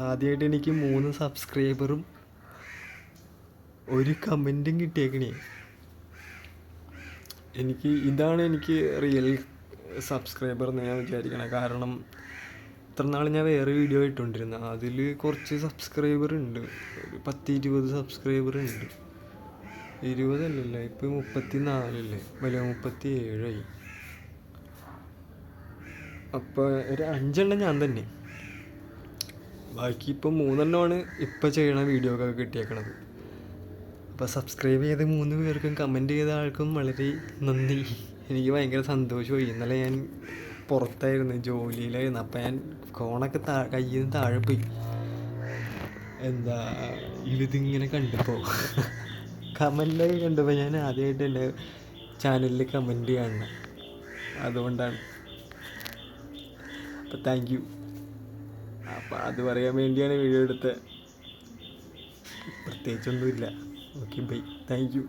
ആദ്യമായിട്ട് എനിക്ക് 3 സബ്സ്ക്രൈബറും 1 കമൻറ്റും കിട്ടിയേക്കണേ. ഇതാണ് എനിക്ക് റിയൽ സബ്സ്ക്രൈബർ എന്ന് ഞാൻ വിചാരിക്കണേ. കാരണം ഇത്ര നാൾ ഞാൻ വേറെ വീഡിയോ ഇട്ടുകൊണ്ടിരുന്ന അതിൽ കുറച്ച് സബ്സ്ക്രൈബർ ഉണ്ട്, ഒരു 10-20 സബ്സ്ക്രൈബർ ഉണ്ട്. 20 അല്ലല്ലോ, ഇപ്പോൾ 34 അല്ലേ, 37ആയി. അപ്പോൾ ഒരു 5 എണ്ണം ഞാൻ തന്നെ, ബാക്കി ഇപ്പോൾ 3 എണ്ണമാണ് ഇപ്പോൾ ചെയ്യണ വീഡിയോ ഒക്കെ കിട്ടിയേക്കണത്. അപ്പോൾ സബ്സ്ക്രൈബ് ചെയ്ത 3 പേർക്കും കമൻറ്റ് ചെയ്ത ആൾക്കും വളരെ നന്ദി. എനിക്ക് ഭയങ്കര സന്തോഷമായി. ഇന്നലെ ഞാൻ പുറത്തായിരുന്നു, ജോലിയിലായിരുന്നു. അപ്പം ഞാൻ ഫോണൊക്കെ കയ്യിൽ നിന്ന് താഴെ പോയി. ഇതിങ്ങനെ കണ്ടപ്പോൾ കമൻ്റായി കണ്ടപ്പോൾ ഞാൻ ആദ്യമായിട്ട് എൻ്റെ ചാനലിൽ കമൻറ്റ് കാണണം, അതുകൊണ്ടാണ്. അപ്പോൾ താങ്ക് യു. അപ്പോൾ അത് പറയാൻ വേണ്ടിയാണ് വീഡിയോ എടുത്തത്, പ്രത്യേകിച്ചൊന്നുമില്ല. Okay, bye, thank U.